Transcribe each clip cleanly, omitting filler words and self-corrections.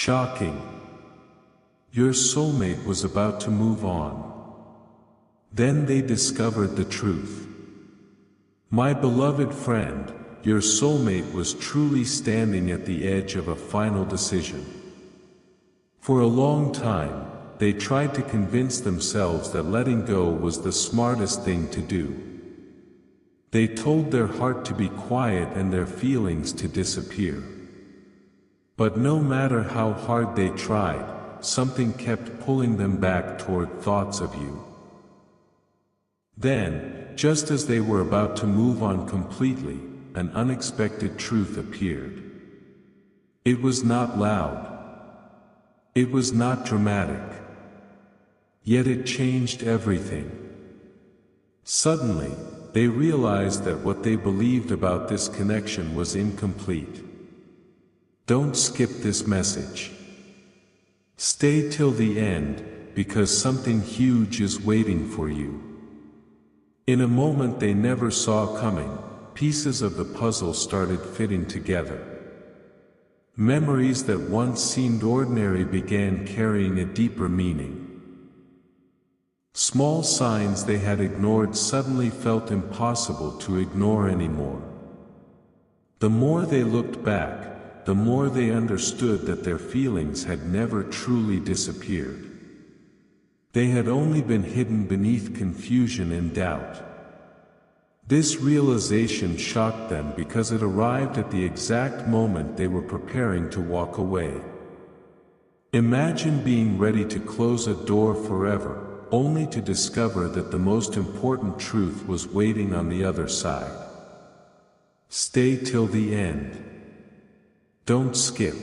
Shocking. Your soulmate was about to move on. Then they discovered the truth. My beloved friend, your soulmate was truly standing at the edge of a final decision. For a long time, they tried to convince themselves that letting go was the smartest thing to do. They told their heart to be quiet and their feelings to disappear. But no matter how hard they tried, something kept pulling them back toward thoughts of you. Then, just as they were about to move on completely, an unexpected truth appeared. It was not loud. It was not dramatic. Yet it changed everything. Suddenly, they realized that what they believed about this connection was incomplete. Don't skip this message. Stay till the end, because something huge is waiting for you. In a moment they never saw coming, pieces of the puzzle started fitting together. Memories that once seemed ordinary began carrying a deeper meaning. Small signs they had ignored suddenly felt impossible to ignore anymore. The more they looked back, the more they understood that their feelings had never truly disappeared. They had only been hidden beneath confusion and doubt. This realization shocked them because it arrived at the exact moment they were preparing to walk away. Imagine being ready to close a door forever, only to discover that the most important truth was waiting on the other side. Stay till the end. Don't skip.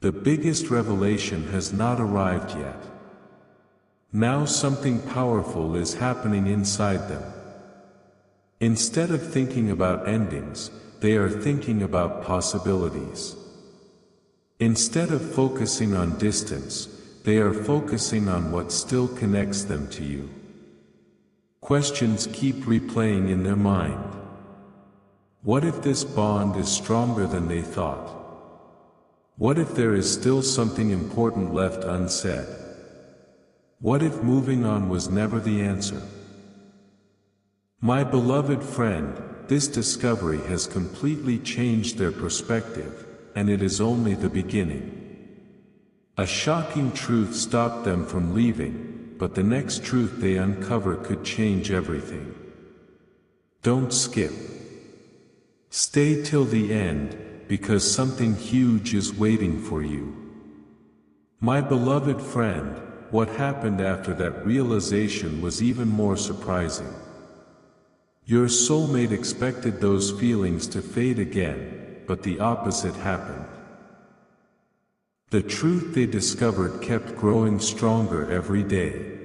The biggest revelation has not arrived yet. Now something powerful is happening inside them. Instead of thinking about endings, they are thinking about possibilities. Instead of focusing on distance, they are focusing on what still connects them to you. Questions keep replaying in their mind. What if this bond is stronger than they thought? What if there is still something important left unsaid? What if moving on was never the answer? My beloved friend, this discovery has completely changed their perspective, and it is only the beginning. A shocking truth stopped them from leaving, but the next truth they uncover could change everything. Don't skip. Stay till the end, because something huge is waiting for you. My beloved friend, what happened after that realization was even more surprising. Your soulmate expected those feelings to fade again, but the opposite happened. The truth they discovered kept growing stronger every day.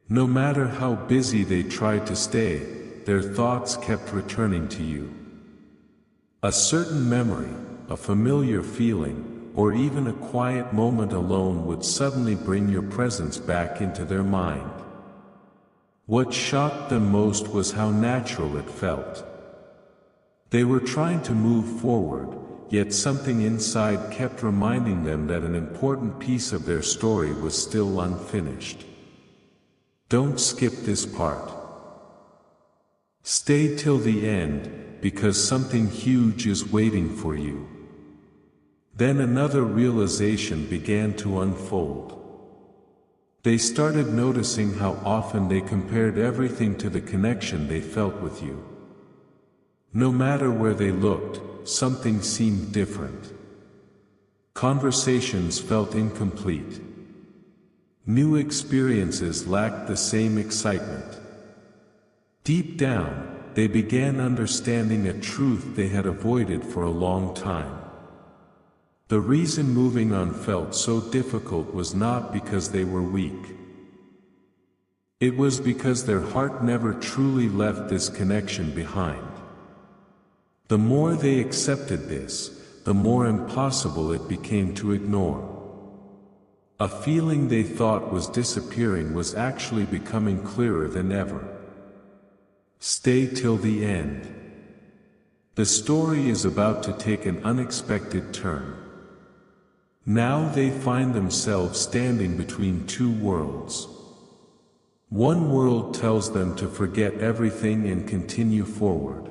No matter how busy they tried to stay, their thoughts kept returning to you. A certain memory, a familiar feeling, or even a quiet moment alone would suddenly bring your presence back into their mind. What shocked them most was how natural it felt. They were trying to move forward, yet something inside kept reminding them that an important piece of their story was still unfinished. Don't skip this part. Stay till the end, because something huge is waiting for you. Then another realization began to unfold. They started noticing how often they compared everything to the connection they felt with you. No matter where they looked, something seemed different. Conversations felt incomplete. New experiences lacked the same excitement. Deep down, they began understanding a truth they had avoided for a long time. The reason moving on felt so difficult was not because they were weak. It was because their heart never truly left this connection behind. The more they accepted this, the more impossible it became to ignore. A feeling they thought was disappearing was actually becoming clearer than ever. Stay till the end. The story is about to take an unexpected turn. Now they find themselves standing between two worlds. One world tells them to forget everything and continue forward.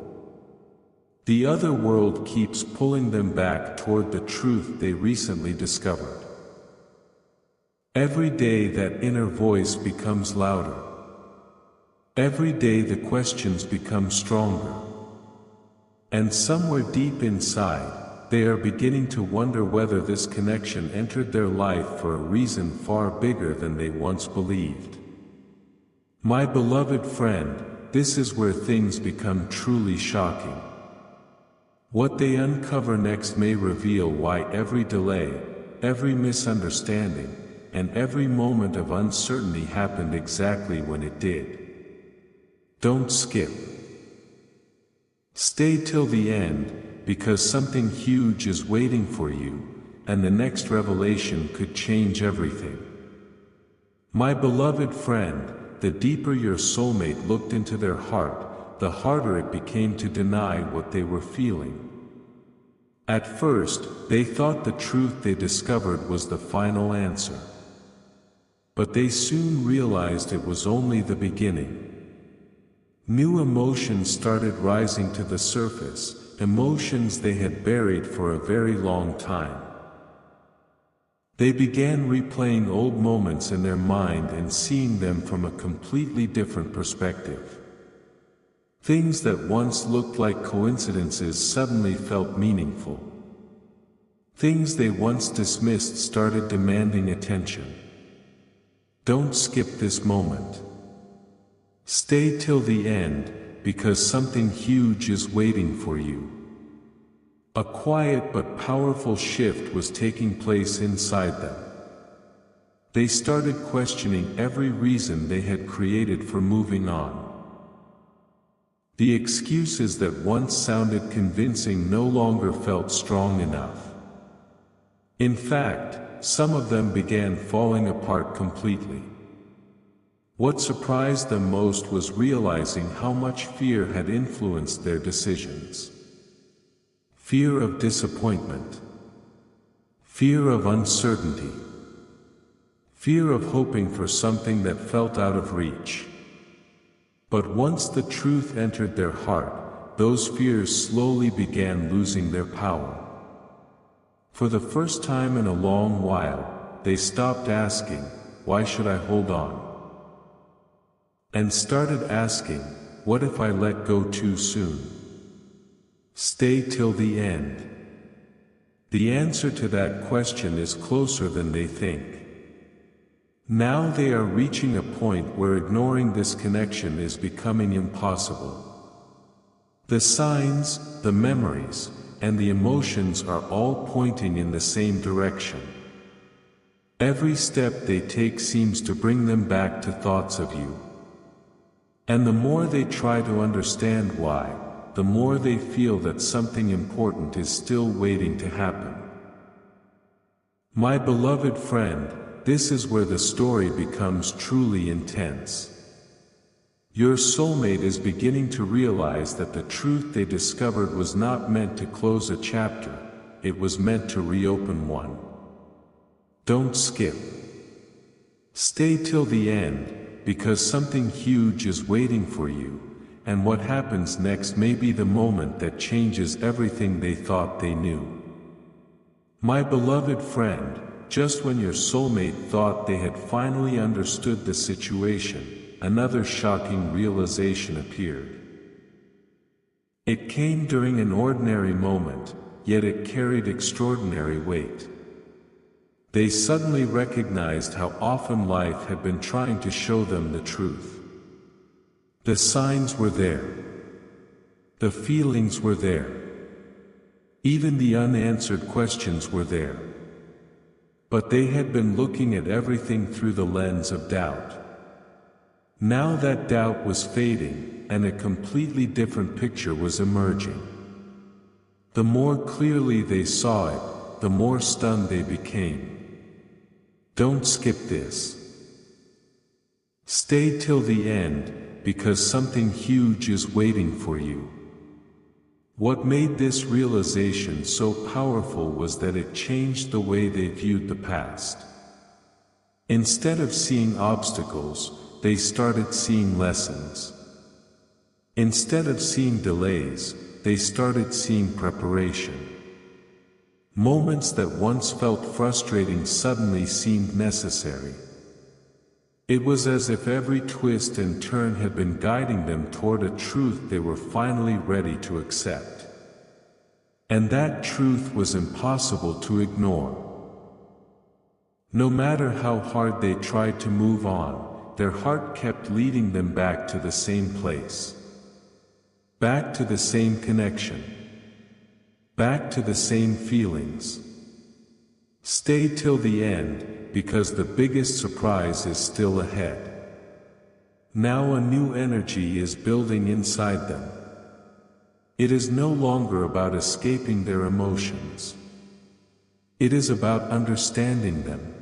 The other world keeps pulling them back toward the truth they recently discovered. Every day that inner voice becomes louder. Every day the questions become stronger. And somewhere deep inside, they are beginning to wonder whether this connection entered their life for a reason far bigger than they once believed. My beloved friend, this is where things become truly shocking. What they uncover next may reveal why every delay, every misunderstanding, and every moment of uncertainty happened exactly when it did. Don't skip. Stay till the end, because something huge is waiting for you, and the next revelation could change everything. My beloved friend, the deeper your soulmate looked into their heart, the harder it became to deny what they were feeling. At first, they thought the truth they discovered was the final answer. But they soon realized it was only the beginning. New emotions started rising to the surface, emotions they had buried for a very long time. They began replaying old moments in their mind and seeing them from a completely different perspective. Things that once looked like coincidences suddenly felt meaningful. Things they once dismissed started demanding attention. Don't skip this moment. Stay till the end, because something huge is waiting for you. A quiet but powerful shift was taking place inside them. They started questioning every reason they had created for moving on. The excuses that once sounded convincing no longer felt strong enough. In fact, some of them began falling apart completely. What surprised them most was realizing how much fear had influenced their decisions. Fear of disappointment. Fear of uncertainty. Fear of hoping for something that felt out of reach. But once the truth entered their heart, those fears slowly began losing their power. For the first time in a long while, they stopped asking, "Why should I hold on?" and started asking, "What if I let go too soon?" Stay till the end. The answer to that question is closer than they think. Now they are reaching a point where ignoring this connection is becoming impossible. The signs, the memories, and the emotions are all pointing in the same direction. Every step they take seems to bring them back to thoughts of you. And the more they try to understand why, the more they feel that something important is still waiting to happen. My beloved friend, this is where the story becomes truly intense. Your soulmate is beginning to realize that the truth they discovered was not meant to close a chapter, it was meant to reopen one. Don't skip. Stay till the end, because something huge is waiting for you, and what happens next may be the moment that changes everything they thought they knew. My beloved friend, just when your soulmate thought they had finally understood the situation, another shocking realization appeared. It came during an ordinary moment, yet it carried extraordinary weight. They suddenly recognized how often life had been trying to show them the truth. The signs were there. The feelings were there. Even the unanswered questions were there. But they had been looking at everything through the lens of doubt. Now that doubt was fading, and a completely different picture was emerging. The more clearly they saw it, the more stunned they became. Don't skip this. Stay till the end, because something huge is waiting for you. What made this realization so powerful was that it changed the way they viewed the past. Instead of seeing obstacles, they started seeing lessons. Instead of seeing delays, they started seeing preparation. Moments that once felt frustrating suddenly seemed necessary. It was as if every twist and turn had been guiding them toward a truth they were finally ready to accept. And that truth was impossible to ignore. No matter how hard they tried to move on, their heart kept leading them back to the same place. Back to the same connection. Back to the same feelings. Stay till the end, because the biggest surprise is still ahead. Now a new energy is building inside them. It is no longer about escaping their emotions. It is about understanding them.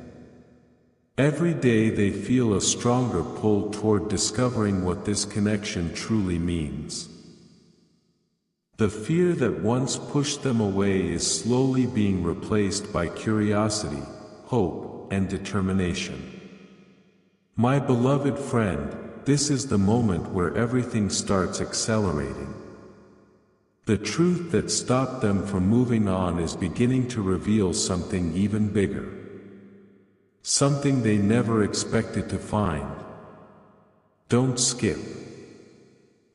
Every day they feel a stronger pull toward discovering what this connection truly means. The fear that once pushed them away is slowly being replaced by curiosity, hope, and determination. My beloved friend, this is the moment where everything starts accelerating. The truth that stopped them from moving on is beginning to reveal something even bigger. Something they never expected to find. Don't skip.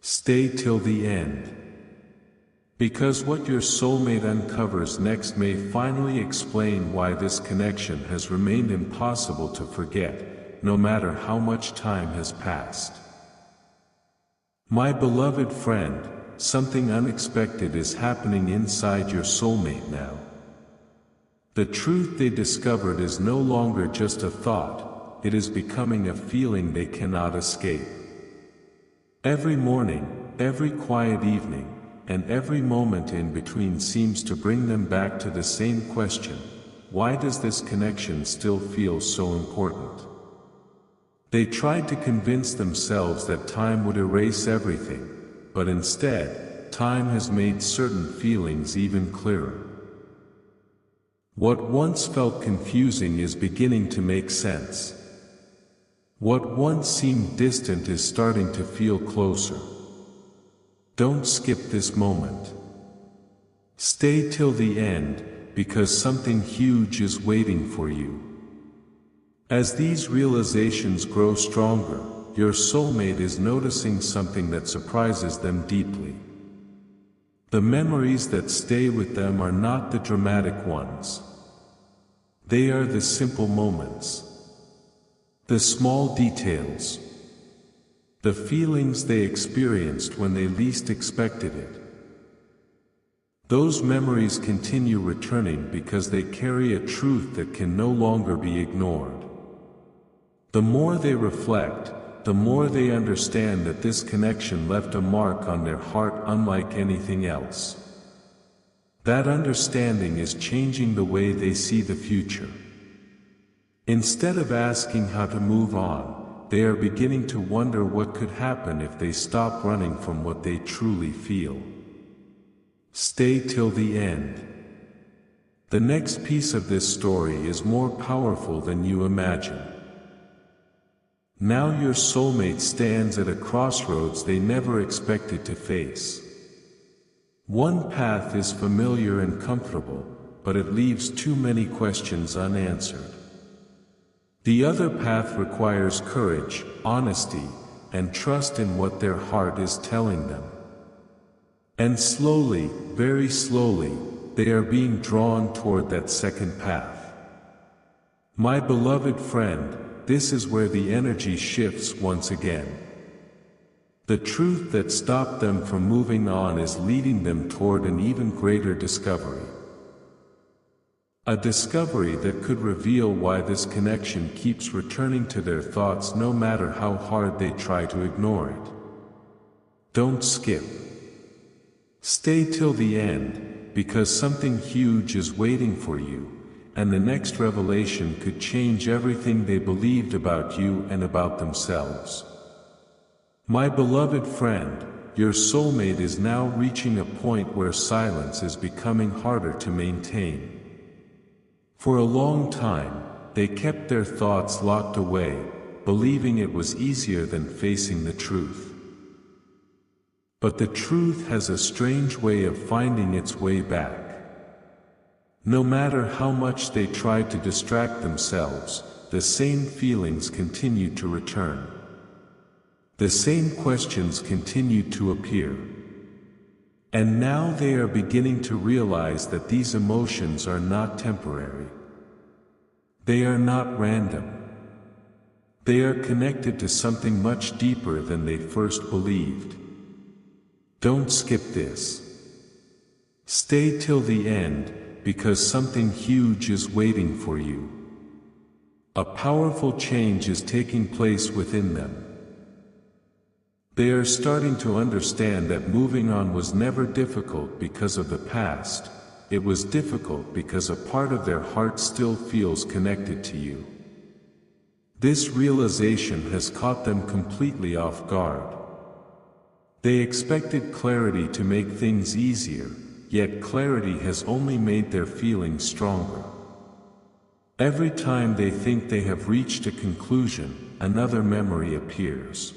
Stay till the end. Because what your soulmate uncovers next may finally explain why this connection has remained impossible to forget, no matter how much time has passed. My beloved friend, something unexpected is happening inside your soulmate now. The truth they discovered is no longer just a thought, it is becoming a feeling they cannot escape. Every morning, every quiet evening, and every moment in between seems to bring them back to the same question: why does this connection still feel so important? They tried to convince themselves that time would erase everything, but instead, time has made certain feelings even clearer. What once felt confusing is beginning to make sense. What once seemed distant is starting to feel closer. Don't skip this moment. Stay till the end, because something huge is waiting for you. As these realizations grow stronger, your soulmate is noticing something that surprises them deeply. The memories that stay with them are not the dramatic ones. They are the simple moments. The small details. The feelings they experienced when they least expected it. Those memories continue returning because they carry a truth that can no longer be ignored. The more they reflect, the more they understand that this connection left a mark on their heart unlike anything else. That understanding is changing the way they see the future. Instead of asking how to move on, they are beginning to wonder what could happen if they stop running from what they truly feel. Stay till the end. The next piece of this story is more powerful than you imagine. Now your soulmate stands at a crossroads they never expected to face. One path is familiar and comfortable, but it leaves too many questions unanswered. The other path requires courage, honesty, and trust in what their heart is telling them. And slowly, very slowly, they are being drawn toward that second path. My beloved friend, this is where the energy shifts once again. The truth that stopped them from moving on is leading them toward an even greater discovery. A discovery that could reveal why this connection keeps returning to their thoughts no matter how hard they try to ignore it. Don't skip. Stay till the end, because something huge is waiting for you, and the next revelation could change everything they believed about you and about themselves. My beloved friend, your soulmate is now reaching a point where silence is becoming harder to maintain. For a long time, they kept their thoughts locked away, believing it was easier than facing the truth. But the truth has a strange way of finding its way back. No matter how much they tried to distract themselves, the same feelings continued to return. The same questions continued to appear. And now they are beginning to realize that these emotions are not temporary. They are not random. They are connected to something much deeper than they first believed. Don't skip this. Stay till the end, because something huge is waiting for you. A powerful change is taking place within them. They are starting to understand that moving on was never difficult because of the past. It was difficult because a part of their heart still feels connected to you. This realization has caught them completely off guard. They expected clarity to make things easier, yet clarity has only made their feelings stronger. Every time they think they have reached a conclusion, another memory appears.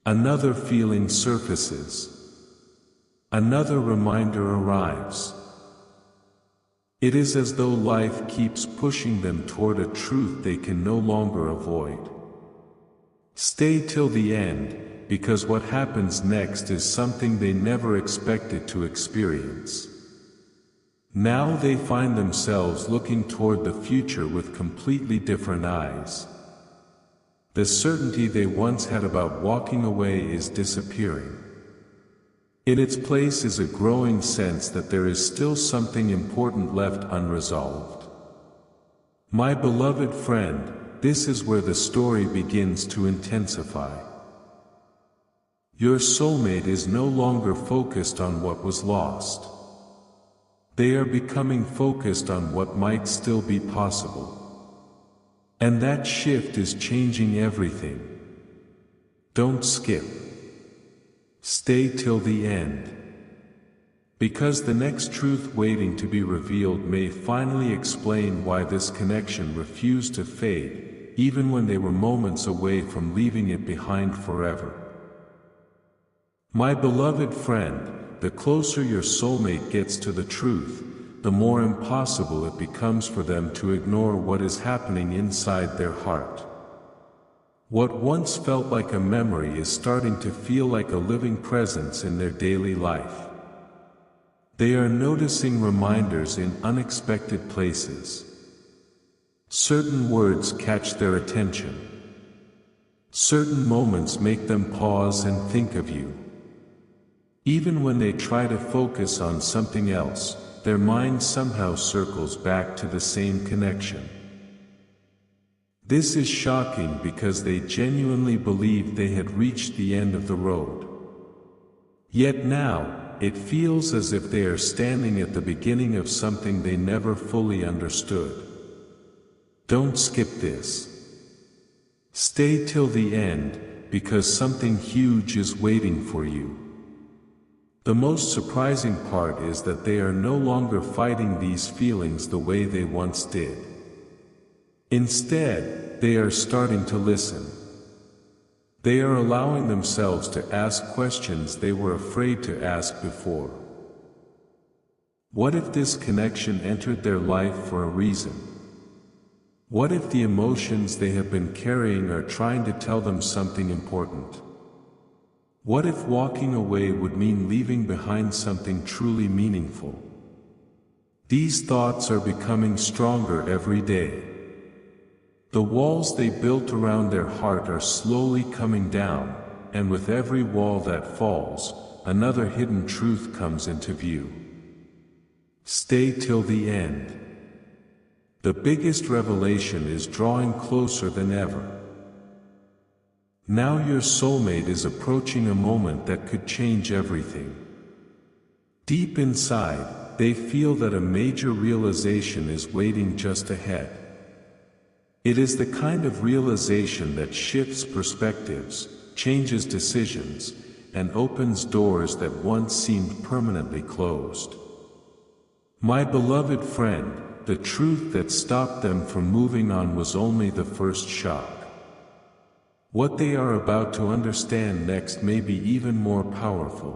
Another feeling surfaces. Another reminder arrives. It is as though life keeps pushing them toward a truth they can no longer avoid. Stay till the end, because what happens next is something they never expected to experience. Now they find themselves looking toward the future with completely different eyes. The certainty they once had about walking away is disappearing. In its place is a growing sense that there is still something important left unresolved. My beloved friend, this is where the story begins to intensify. Your soulmate is no longer focused on what was lost. They are becoming focused on what might still be possible. And that shift is changing everything. Don't skip. Stay till the end. Because the next truth waiting to be revealed may finally explain why this connection refused to fade, even when they were moments away from leaving it behind forever. My beloved friend, the closer your soulmate gets to the truth, the more impossible it becomes for them to ignore what is happening inside their heart. What once felt like a memory is starting to feel like a living presence in their daily life. They are noticing reminders in unexpected places. Certain words catch their attention. Certain moments make them pause and think of you. Even when they try to focus on something else, their mind somehow circles back to the same connection. This is shocking because they genuinely believed they had reached the end of the road. Yet now, it feels as if they are standing at the beginning of something they never fully understood. Don't skip this. Stay till the end, because something huge is waiting for you. The most surprising part is that they are no longer fighting these feelings the way they once did. Instead, they are starting to listen. They are allowing themselves to ask questions they were afraid to ask before. What if this connection entered their life for a reason? What if the emotions they have been carrying are trying to tell them something important? What if walking away would mean leaving behind something truly meaningful? These thoughts are becoming stronger every day. The walls they built around their heart are slowly coming down, and with every wall that falls, another hidden truth comes into view. Stay till the end. The biggest revelation is drawing closer than ever. Now your soulmate is approaching a moment that could change everything. Deep inside, they feel that a major realization is waiting just ahead. It is the kind of realization that shifts perspectives, changes decisions, and opens doors that once seemed permanently closed. My beloved friend, the truth that stopped them from moving on was only the first shock. What they are about to understand next may be even more powerful.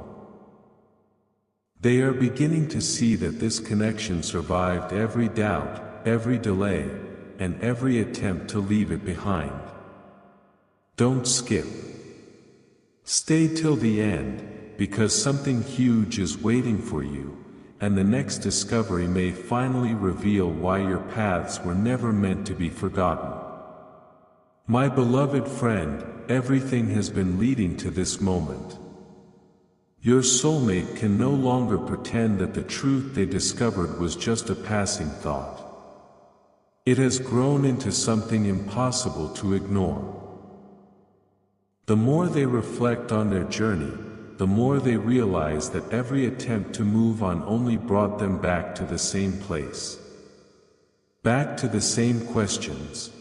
They are beginning to see that this connection survived every doubt, every delay, and every attempt to leave it behind. Don't skip. Stay till the end, because something huge is waiting for you, and the next discovery may finally reveal why your paths were never meant to be forgotten. My beloved friend, everything has been leading to this moment. Your soulmate can no longer pretend that the truth they discovered was just a passing thought. It has grown into something impossible to ignore. The more they reflect on their journey, the more they realize that every attempt to move on only brought them back to the same place. Back to the same questions.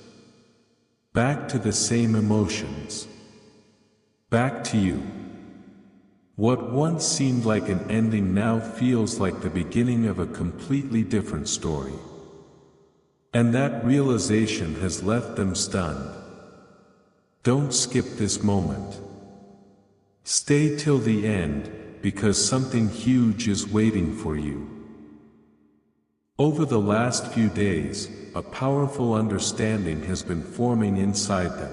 Back to the same emotions. Back to you. What once seemed like an ending now feels like the beginning of a completely different story. And that realization has left them stunned. Don't skip this moment. Stay till the end, because something huge is waiting for you. Over the last few days, a powerful understanding has been forming inside them.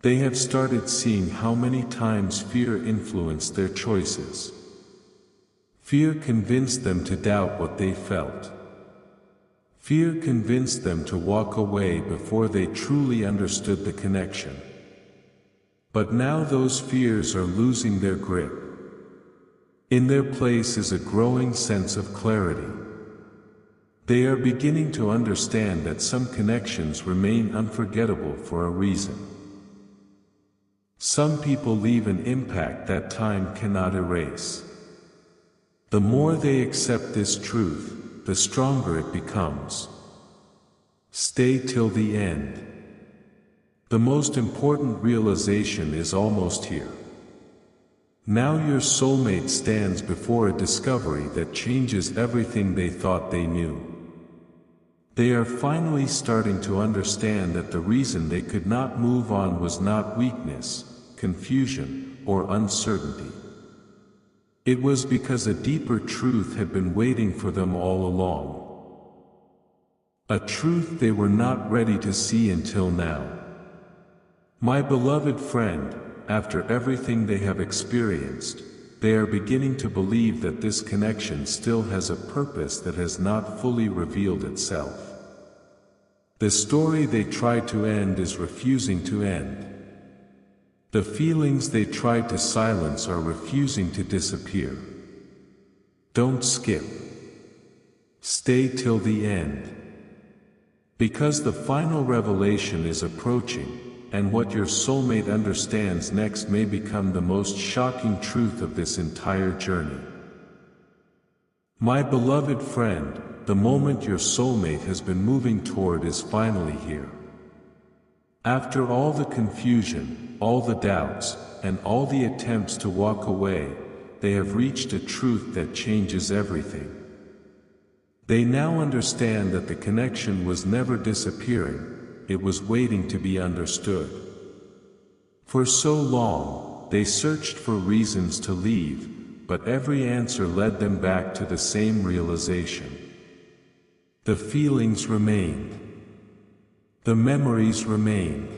They have started seeing how many times fear influenced their choices. Fear convinced them to doubt what they felt. Fear convinced them to walk away before they truly understood the connection. But now those fears are losing their grip. In their place is a growing sense of clarity. They are beginning to understand that some connections remain unforgettable for a reason. Some people leave an impact that time cannot erase. The more they accept this truth, the stronger it becomes. Stay till the end. The most important realization is almost here. Now your soulmate stands before a discovery that changes everything they thought they knew. They are finally starting to understand that the reason they could not move on was not weakness, confusion, or uncertainty. It was because a deeper truth had been waiting for them all along. A truth they were not ready to see until now. My beloved friend, after everything they have experienced, they are beginning to believe that this connection still has a purpose that has not fully revealed itself. The story they tried to end is refusing to end. The feelings they tried to silence are refusing to disappear. Don't skip. Stay till the end. Because the final revelation is approaching, and what your soulmate understands next may become the most shocking truth of this entire journey. My beloved friend, the moment your soulmate has been moving toward is finally here. After all the confusion, all the doubts, and all the attempts to walk away, they have reached a truth that changes everything. They now understand that the connection was never disappearing, it was waiting to be understood. For so long, they searched for reasons to leave, but every answer led them back to the same realization. The feelings remained. The memories remained.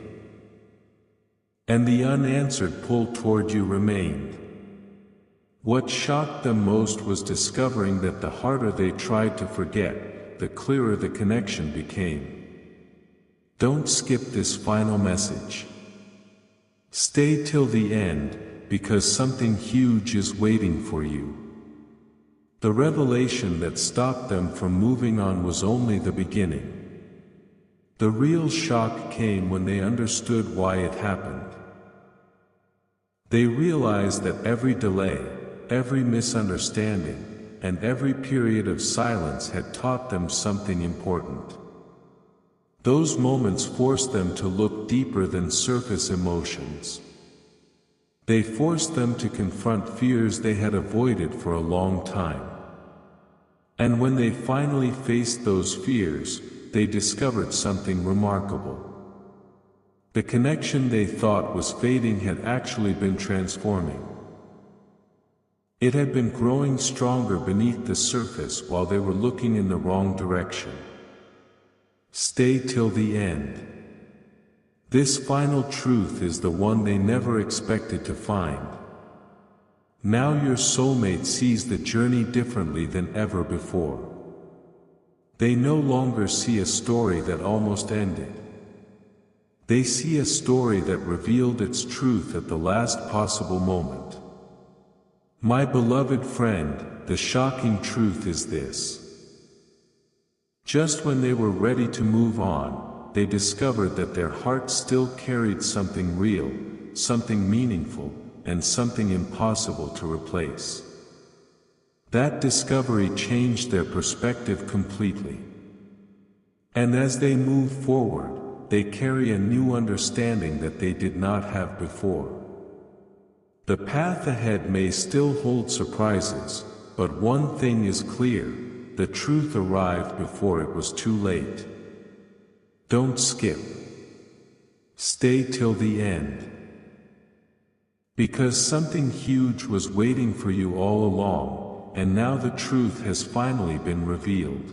And the unanswered pull toward you remained. What shocked them most was discovering that the harder they tried to forget, the clearer the connection became. Don't skip this final message. Stay till the end, because something huge is waiting for you. The revelation that stopped them from moving on was only the beginning. The real shock came when they understood why it happened. They realized that every delay, every misunderstanding, and every period of silence had taught them something important. Those moments forced them to look deeper than surface emotions. They forced them to confront fears they had avoided for a long time. And when they finally faced those fears, they discovered something remarkable. The connection they thought was fading had actually been transforming. It had been growing stronger beneath the surface while they were looking in the wrong direction. Stay till the end. This final truth is the one they never expected to find. Now your soulmate sees the journey differently than ever before. They no longer see a story that almost ended. They see a story that revealed its truth at the last possible moment. My beloved friend, the shocking truth is this. Just when they were ready to move on, they discovered that their heart still carried something real, something meaningful, and something impossible to replace. That discovery changed their perspective completely. And as they move forward, they carry a new understanding that they did not have before. The path ahead may still hold surprises, but one thing is clear: the truth arrived before it was too late. Don't skip. Stay till the end. Because something huge was waiting for you all along, and now the truth has finally been revealed.